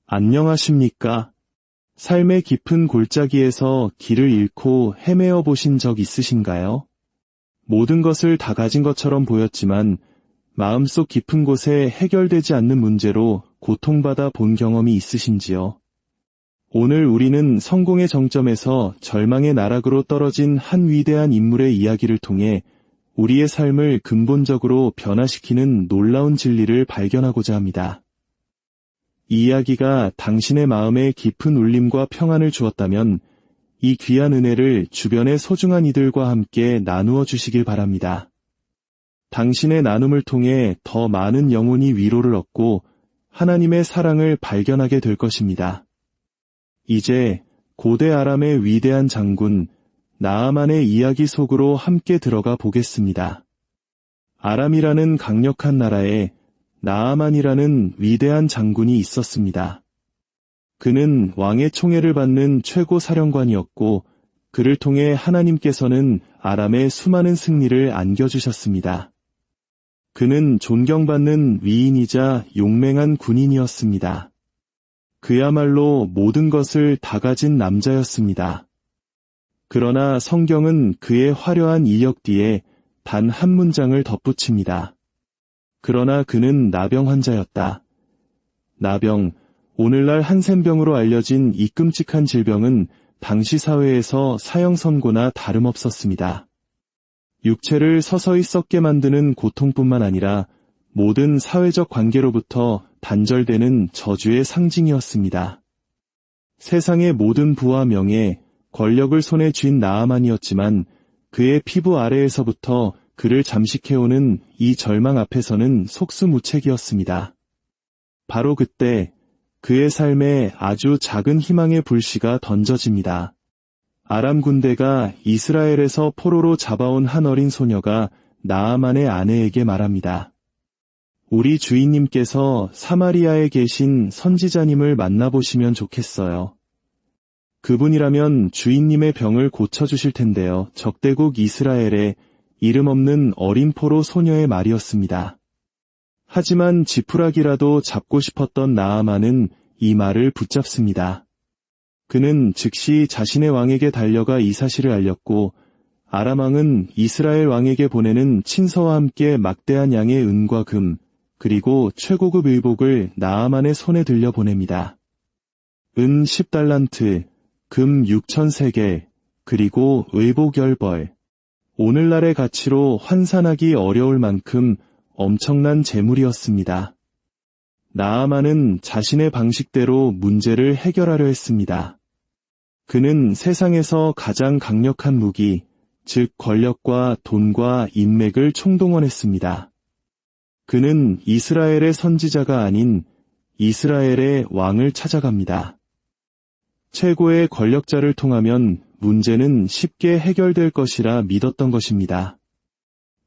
안녕하십니까? 삶의 깊은 골짜기에서 길을 잃고 헤매어 보신 적 있으신가요? 모든 것을 다 가진 것처럼 보였지만 마음속 깊은 곳에 해결되지 않는 문제로 고통받아 본 경험이 있으신지요? 오늘 우리는 성공의 정점에서 절망의 나락으로 떨어진 한 위대한 인물의 이야기를 통해 우리의 삶을 근본적으로 변화시키는 놀라운 진리를 발견하고자 합니다. 이 이야기가 당신의 마음에 깊은 울림과 평안을 주었다면 이 귀한 은혜를 주변의 소중한 이들과 함께 나누어 주시길 바랍니다. 당신의 나눔을 통해 더 많은 영혼이 위로를 얻고 하나님의 사랑을 발견하게 될 것입니다. 이제 고대 아람의 위대한 장군 나아만의 이야기 속으로 함께 들어가 보겠습니다. 아람이라는 강력한 나라에 나아만이라는 위대한 장군이 있었습니다. 그는 왕의 총애를 받는 최고 사령관이었고 그를 통해 하나님께서는 아람의 수많은 승리를 안겨주셨습니다. 그는 존경받는 위인이자 용맹한 군인이었습니다. 그야말로 모든 것을 다 가진 남자였습니다. 그러나 성경은 그의 화려한 이력 뒤에 단 한 문장을 덧붙입니다. 그러나 그는 나병 환자였다. 나병, 오늘날 한센병으로 알려진 이 끔찍한 질병은 당시 사회에서 사형 선고나 다름없었습니다. 육체를 서서히 썩게 만드는 고통뿐만 아니라 모든 사회적 관계로부터 단절되는 저주의 상징이었습니다. 세상의 모든 부와 명예, 권력을 손에 쥔 나아만이었지만 그의 피부 아래에서부터 그를 잠식해오는 이 절망 앞에서는 속수무책이었습니다. 바로 그때 그의 삶에 아주 작은 희망의 불씨가 던져집니다. 아람 군대가 이스라엘에서 포로로 잡아온 한 어린 소녀가 나아만의 아내에게 말합니다. 우리 주인님께서 사마리아에 계신 선지자님을 만나보시면 좋겠어요. 그분이라면 주인님의 병을 고쳐주실 텐데요. 적대국 이스라엘에 이름 없는 어린 포로 소녀의 말이었습니다. 하지만 지푸라기라도 잡고 싶었던 나아만은 이 말을 붙잡습니다. 그는 즉시 자신의 왕에게 달려가 이 사실을 알렸고 아람 왕은 이스라엘 왕에게 보내는 친서와 함께 막대한 양의 은과 금, 그리고 최고급 의복을 나아만의 손에 들려 보냅니다. 은 10달란트, 금 6,000세겔, 그리고 의복 10벌. 오늘날의 가치로 환산하기 어려울 만큼 엄청난 재물이었습니다. 나아만은 자신의 방식대로 문제를 해결하려 했습니다. 그는 세상에서 가장 강력한 무기, 즉 권력과 돈과 인맥을 총동원했습니다. 그는 이스라엘의 선지자가 아닌 이스라엘의 왕을 찾아갑니다. 최고의 권력자를 통하면 문제는 쉽게 해결될 것이라 믿었던 것입니다.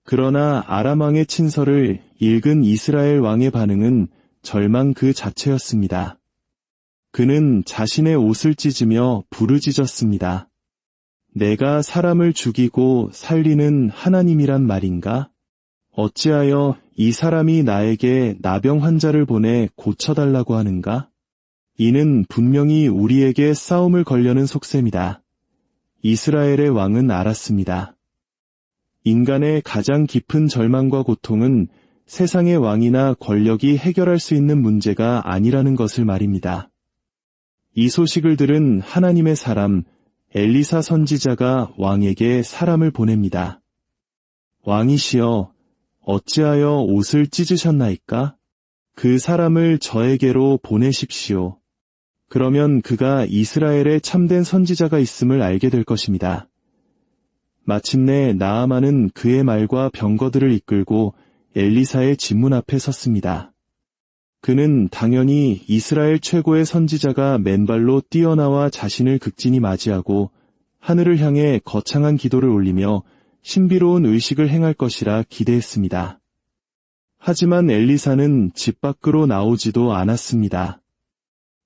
그러나 아람 왕의 친서를 읽은 이스라엘 왕의 반응은 절망 그 자체였습니다. 그는 자신의 옷을 찢으며 부르짖었습니다. 내가 사람을 죽이고 살리는 하나님이란 말인가? 어찌하여 이 사람이 나에게 나병 환자를 보내 고쳐달라고 하는가? 이는 분명히 우리에게 싸움을 걸려는 속셈이다. 이스라엘의 왕은 알았습니다. 인간의 가장 깊은 절망과 고통은 세상의 왕이나 권력이 해결할 수 있는 문제가 아니라는 것을 말입니다. 이 소식을 들은 하나님의 사람 엘리사 선지자가 왕에게 사람을 보냅니다. 왕이시여, 어찌하여 옷을 찢으셨나이까? 그 사람을 저에게로 보내십시오. 그러면 그가 이스라엘에 참된 선지자가 있음을 알게 될 것입니다. 마침내 나아만은 그의 말과 병거들을 이끌고 엘리사의 집문 앞에 섰습니다. 그는 당연히 이스라엘 최고의 선지자가 맨발로 뛰어나와 자신을 극진히 맞이하고 하늘을 향해 거창한 기도를 올리며 신비로운 의식을 행할 것이라 기대했습니다. 하지만 엘리사는 집 밖으로 나오지도 않았습니다.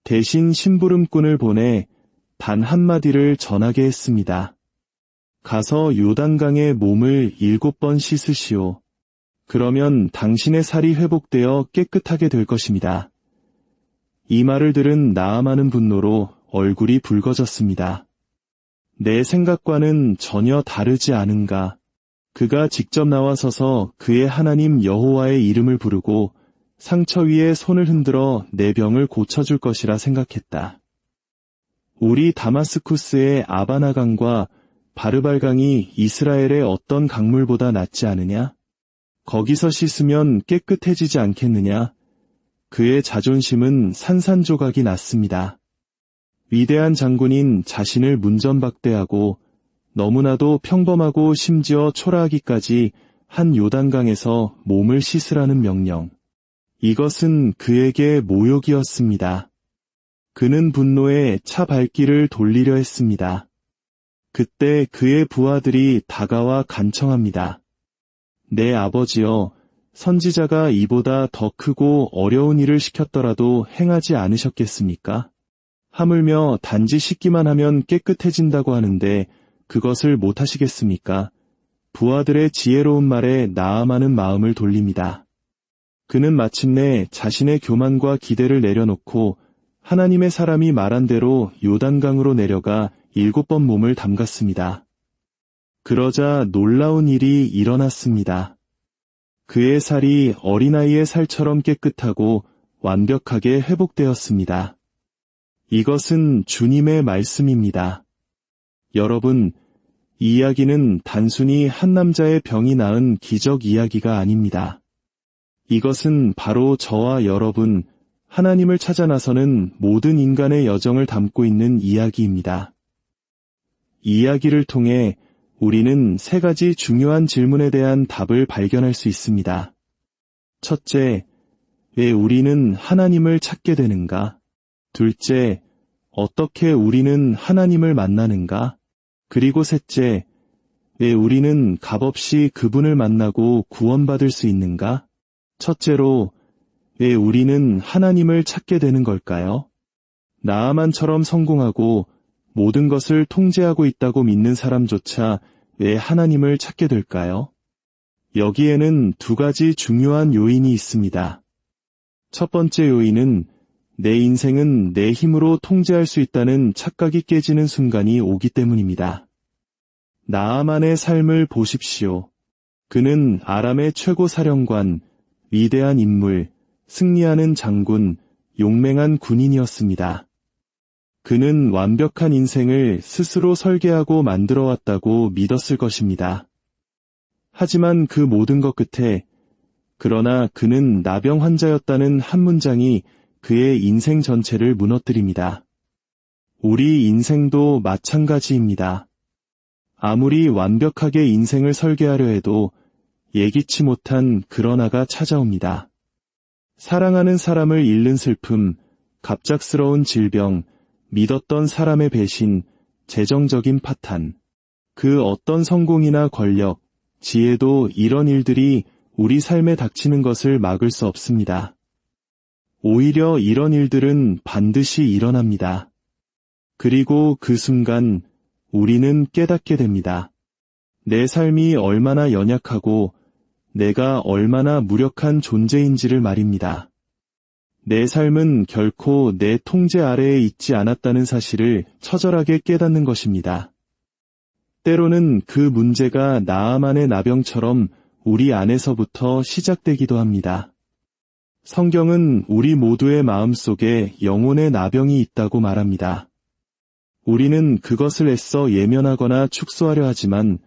대신 심부름꾼을 보내 단 한마디를 전하게 했습니다. 가서 요단강에 몸을 7번 씻으시오. 그러면 당신의 살이 회복되어 깨끗하게 될 것입니다. 이 말을 들은 나아만은 분노로 얼굴이 붉어졌습니다. 내 생각과는 전혀 다르지 않은가. 그가 직접 나와서서 그의 하나님 여호와의 이름을 부르고 상처 위에 손을 흔들어 내 병을 고쳐줄 것이라 생각했다. 우리 다마스쿠스의 아바나강과 바르발강이 이스라엘의 어떤 강물보다 낫지 않으냐? 거기서 씻으면 깨끗해지지 않겠느냐? 그의 자존심은 산산조각이 났습니다. 위대한 장군인 자신을 문전박대하고 너무나도 평범하고 심지어 초라하기까지 한 요단강에서 몸을 씻으라는 명령. 이것은 그에게 모욕이었습니다. 그는 분노에 차 발길을 돌리려 했습니다. 그때 그의 부하들이 다가와 간청합니다. 내 아버지여, 선지자가 이보다 더 크고 어려운 일을 시켰더라도 행하지 않으셨겠습니까? 하물며 단지 씻기만 하면 깨끗해진다고 하는데 그것을 못하시겠습니까? 부하들의 지혜로운 말에 나아만은 마음을 돌립니다. 그는 마침내 자신의 교만과 기대를 내려놓고 하나님의 사람이 말한 대로 요단강으로 내려가 7번 몸을 담갔습니다. 그러자 놀라운 일이 일어났습니다. 그의 살이 어린아이의 살처럼 깨끗하고 완벽하게 회복되었습니다. 이것은 주님의 말씀입니다. 여러분, 이 이야기는 단순히 한 남자의 병이 나은 기적 이야기가 아닙니다. 이것은 바로 저와 여러분, 하나님을 찾아 나서는 모든 인간의 여정을 담고 있는 이야기입니다. 이 이야기를 통해 우리는 3가지 중요한 질문에 대한 답을 발견할 수 있습니다. 첫째, 왜 우리는 하나님을 찾게 되는가? 둘째, 어떻게 우리는 하나님을 만나는가? 그리고 셋째, 왜 우리는 값없이 그분을 만나고 구원받을 수 있는가? 첫째로, 왜 우리는 하나님을 찾게 되는 걸까요? 나아만처럼 성공하고 모든 것을 통제하고 있다고 믿는 사람조차 왜 하나님을 찾게 될까요? 여기에는 2가지 중요한 요인이 있습니다. 첫 번째 요인은 내 인생은 내 힘으로 통제할 수 있다는 착각이 깨지는 순간이 오기 때문입니다. 나아만의 삶을 보십시오. 그는 아람의 최고 사령관, 위대한 인물, 승리하는 장군, 용맹한 군인이었습니다. 그는 완벽한 인생을 스스로 설계하고 만들어 왔다고 믿었을 것입니다. 하지만 그 모든 것 끝에 그러나 그는 나병 환자였다는 한 문장이 그의 인생 전체를 무너뜨립니다. 우리 인생도 마찬가지입니다. 아무리 완벽하게 인생을 설계하려 해도 예기치 못한 그러나가 찾아옵니다. 사랑하는 사람을 잃는 슬픔, 갑작스러운 질병, 믿었던 사람의 배신, 재정적인 파탄. 그 어떤 성공이나 권력, 지혜도 이런 일들이 우리 삶에 닥치는 것을 막을 수 없습니다. 오히려 이런 일들은 반드시 일어납니다. 그리고 그 순간 우리는 깨닫게 됩니다. 내 삶이 얼마나 연약하고 내가 얼마나 무력한 존재인지를 말입니다. 내 삶은 결코 내 통제 아래에 있지 않았다는 사실을 처절하게 깨닫는 것입니다. 때로는 그 문제가 나아만의 나병처럼 우리 안에서부터 시작되기도 합니다. 성경은 우리 모두의 마음속에 영혼의 나병이 있다고 말합니다. 우리는 그것을 애써 예면하거나 축소하려 하지만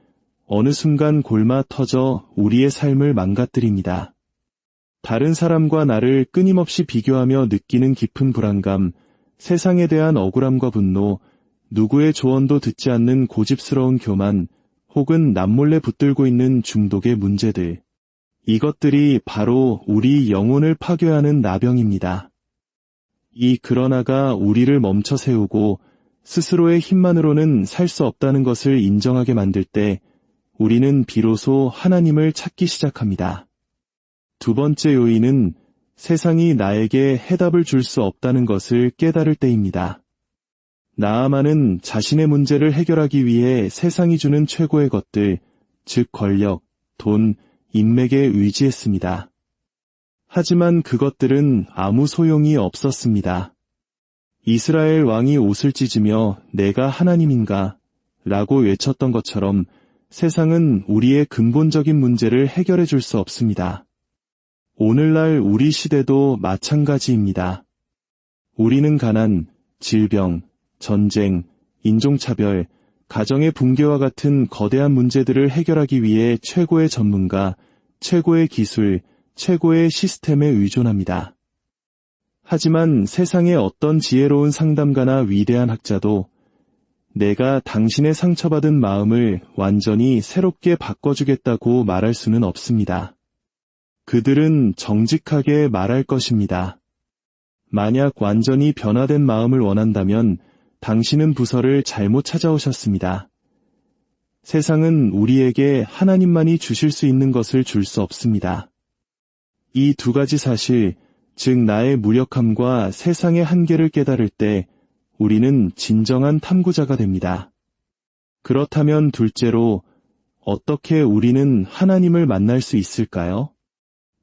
어느 순간 골마 터져 우리의 삶을 망가뜨립니다. 다른 사람과 나를 끊임없이 비교하며 느끼는 깊은 불안감, 세상에 대한 억울함과 분노, 누구의 조언도 듣지 않는 고집스러운 교만, 혹은 남몰래 붙들고 있는 중독의 문제들. 이것들이 바로 우리 영혼을 파괴하는 나병입니다. 이 그러나가 우리를 멈춰 세우고 스스로의 힘만으로는 살 수 없다는 것을 인정하게 만들 때 우리는 비로소 하나님을 찾기 시작합니다. 2번째 요인은 세상이 나에게 해답을 줄 수 없다는 것을 깨달을 때입니다. 나아만은 자신의 문제를 해결하기 위해 세상이 주는 최고의 것들, 즉 권력, 돈, 인맥에 의지했습니다. 하지만 그것들은 아무 소용이 없었습니다. 이스라엘 왕이 옷을 찢으며 내가 하나님인가? 라고 외쳤던 것처럼 세상은 우리의 근본적인 문제를 해결해 줄 수 없습니다. 오늘날 우리 시대도 마찬가지입니다. 우리는 가난, 질병, 전쟁, 인종차별, 가정의 붕괴와 같은 거대한 문제들을 해결하기 위해 최고의 전문가, 최고의 기술, 최고의 시스템에 의존합니다. 하지만 세상의 어떤 지혜로운 상담가나 위대한 학자도 내가 당신의 상처받은 마음을 완전히 새롭게 바꿔주겠다고 말할 수는 없습니다. 그들은 정직하게 말할 것입니다. 만약 완전히 변화된 마음을 원한다면 당신은 부서를 잘못 찾아오셨습니다. 세상은 우리에게 하나님만이 주실 수 있는 것을 줄 수 없습니다. 이 두 가지 사실, 즉 나의 무력함과 세상의 한계를 깨달을 때 우리는 진정한 탐구자가 됩니다. 그렇다면 둘째로, 어떻게 우리는 하나님을 만날 수 있을까요?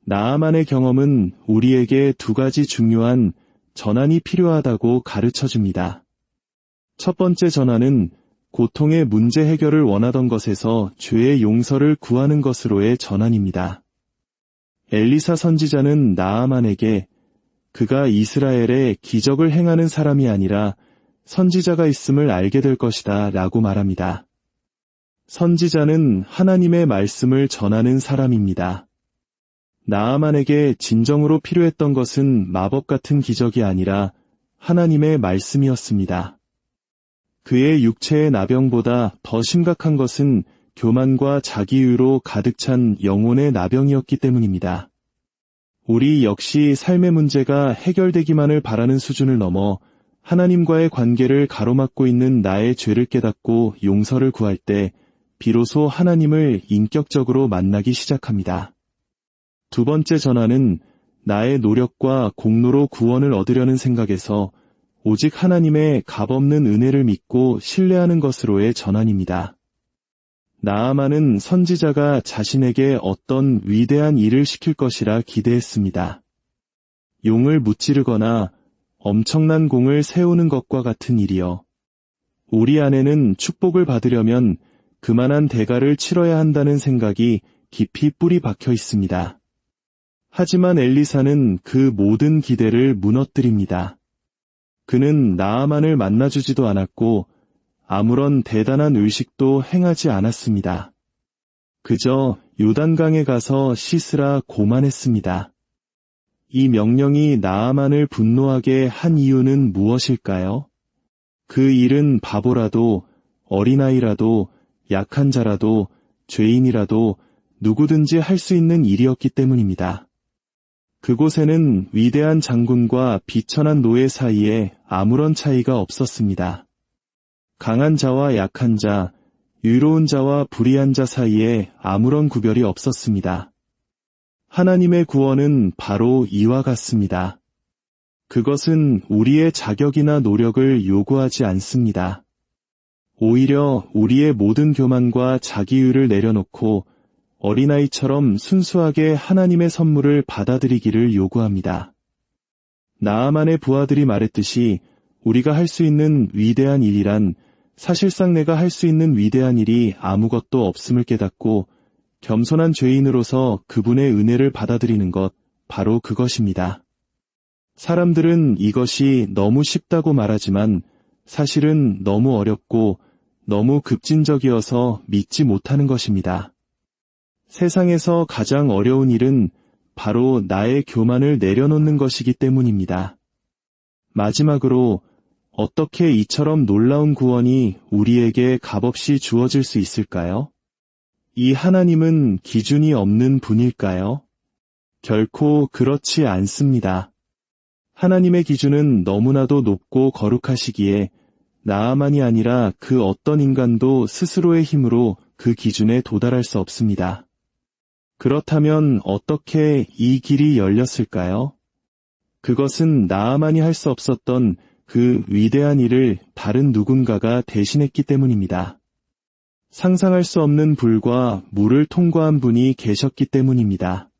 나아만의 경험은 우리에게 두 가지 중요한 전환이 필요하다고 가르쳐줍니다. 첫 번째 전환은 고통의 문제 해결을 원하던 것에서 죄의 용서를 구하는 것으로의 전환입니다. 엘리사 선지자는 나아만에게 그가 이스라엘에 기적을 행하는 사람이 아니라 선지자가 있음을 알게 될 것이다 라고 말합니다. 선지자는 하나님의 말씀을 전하는 사람입니다. 나아만에게 진정으로 필요했던 것은 마법 같은 기적이 아니라 하나님의 말씀이었습니다. 그의 육체의 나병보다 더 심각한 것은 교만과 자기의로 가득 찬 영혼의 나병이었기 때문입니다. 우리 역시 삶의 문제가 해결되기만을 바라는 수준을 넘어 하나님과의 관계를 가로막고 있는 나의 죄를 깨닫고 용서를 구할 때 비로소 하나님을 인격적으로 만나기 시작합니다. 두 번째 전환은 나의 노력과 공로로 구원을 얻으려는 생각에서 오직 하나님의 값없는 은혜를 믿고 신뢰하는 것으로의 전환입니다. 나아만은 선지자가 자신에게 어떤 위대한 일을 시킬 것이라 기대했습니다. 용을 무찌르거나 엄청난 공을 세우는 것과 같은 일이요. 우리 안에는 축복을 받으려면 그만한 대가를 치러야 한다는 생각이 깊이 뿌리 박혀 있습니다. 하지만 엘리사는 그 모든 기대를 무너뜨립니다. 그는 나아만을 만나주지도 않았고 아무런 대단한 의식도 행하지 않았습니다. 그저 요단강에 가서 씻으라 고만했습니다. 이 명령이 나아만을 분노하게 한 이유는 무엇일까요? 그 일은 바보라도 어린아이라도 약한 자라도 죄인이라도 누구든지 할 수 있는 일이었기 때문입니다. 그곳에는 위대한 장군과 비천한 노예 사이에 아무런 차이가 없었습니다. 강한 자와 약한 자, 의로운 자와 불의한 자 사이에 아무런 구별이 없었습니다. 하나님의 구원은 바로 이와 같습니다. 그것은 우리의 자격이나 노력을 요구하지 않습니다. 오히려 우리의 모든 교만과 자기의를 내려놓고 어린아이처럼 순수하게 하나님의 선물을 받아들이기를 요구합니다. 나아만의 부하들이 말했듯이 우리가 할 수 있는 위대한 일이란 사실상 내가 할 수 있는 위대한 일이 아무것도 없음을 깨닫고 겸손한 죄인으로서 그분의 은혜를 받아들이는 것, 바로 그것입니다. 사람들은 이것이 너무 쉽다고 말하지만 사실은 너무 어렵고 너무 급진적이어서 믿지 못하는 것입니다. 세상에서 가장 어려운 일은 바로 나의 교만을 내려놓는 것이기 때문입니다. 마지막으로 어떻게 이처럼 놀라운 구원이 우리에게 값없이 주어질 수 있을까요? 이 하나님은 기준이 없는 분일까요? 결코 그렇지 않습니다. 하나님의 기준은 너무나도 높고 거룩하시기에 나아만이 아니라 그 어떤 인간도 스스로의 힘으로 그 기준에 도달할 수 없습니다. 그렇다면 어떻게 이 길이 열렸을까요? 그것은 나아만이 할 수 없었던 그 위대한 일을 다른 누군가가 대신했기 때문입니다. 상상할 수 없는 불과 물을 통과한 분이 계셨기 때문입니다.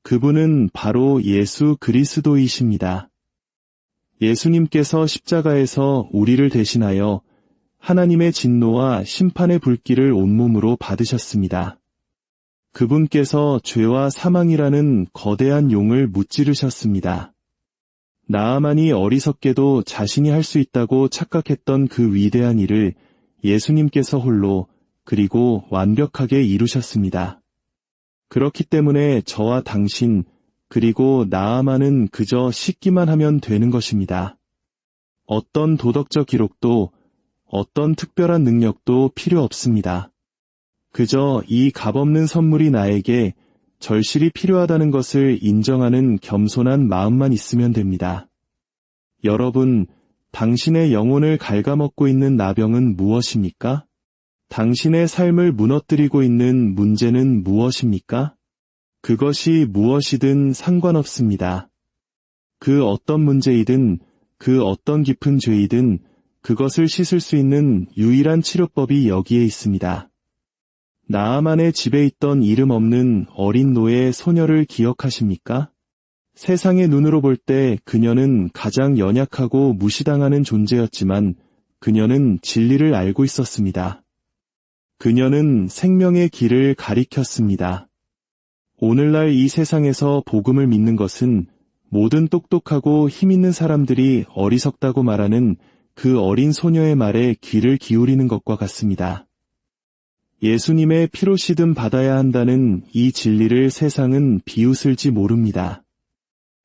그분은 바로 예수 그리스도이십니다. 예수님께서 십자가에서 우리를 대신하여 하나님의 진노와 심판의 불길을 온몸으로 받으셨습니다. 그분께서 죄와 사망이라는 거대한 용을 무찌르셨습니다. 나아만이 어리석게도 자신이 할 수 있다고 착각했던 그 위대한 일을 예수님께서 홀로 그리고 완벽하게 이루셨습니다. 그렇기 때문에 저와 당신 그리고 나아만은 그저 씻기만 하면 되는 것입니다. 어떤 도덕적 기록도 어떤 특별한 능력도 필요 없습니다. 그저 이 값없는 선물이 나에게 절실히 필요하다는 것을 인정하는 겸손한 마음만 있으면 됩니다. 여러분, 당신의 영혼을 갉아먹고 있는 나병은 무엇입니까? 당신의 삶을 무너뜨리고 있는 문제는 무엇입니까? 그것이 무엇이든 상관없습니다. 그 어떤 문제이든 그 어떤 깊은 죄이든 그것을 씻을 수 있는 유일한 치료법이 여기에 있습니다. 나아만의 집에 있던 이름 없는 어린 노예 소녀를 기억하십니까? 세상의 눈으로 볼 때 그녀는 가장 연약하고 무시당하는 존재였지만 그녀는 진리를 알고 있었습니다. 그녀는 생명의 길을 가리켰습니다. 오늘날 이 세상에서 복음을 믿는 것은 모든 똑똑하고 힘있는 사람들이 어리석다고 말하는 그 어린 소녀의 말에 귀를 기울이는 것과 같습니다. 예수님의 피로 씻음 받아야 한다는 이 진리를 세상은 비웃을지 모릅니다.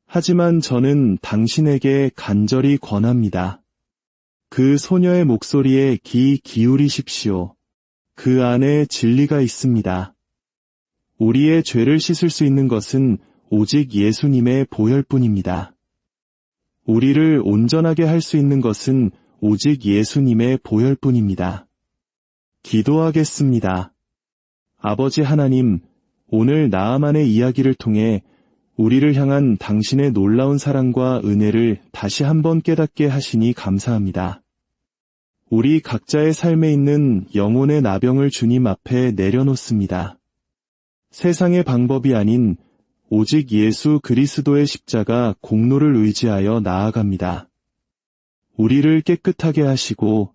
하지만 저는 당신에게 간절히 권합니다. 그 소녀의 목소리에 귀 기울이십시오. 그 안에 진리가 있습니다. 우리의 죄를 씻을 수 있는 것은 오직 예수님의 보혈뿐입니다. 우리를 온전하게 할 수 있는 것은 오직 예수님의 보혈뿐입니다. 기도하겠습니다. 아버지 하나님, 오늘 나아만의 이야기를 통해 우리를 향한 당신의 놀라운 사랑과 은혜를 다시 한번 깨닫게 하시니 감사합니다. 우리 각자의 삶에 있는 영혼의 나병을 주님 앞에 내려놓습니다. 세상의 방법이 아닌 오직 예수 그리스도의 십자가 공로를 의지하여 나아갑니다. 우리를 깨끗하게 하시고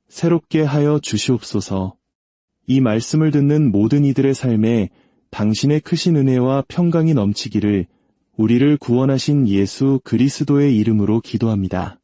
새롭게 하여 주시옵소서. 이 말씀을 듣는 모든 이들의 삶에 당신의 크신 은혜와 평강이 넘치기를 우리를 구원하신 예수 그리스도의 이름으로 기도합니다.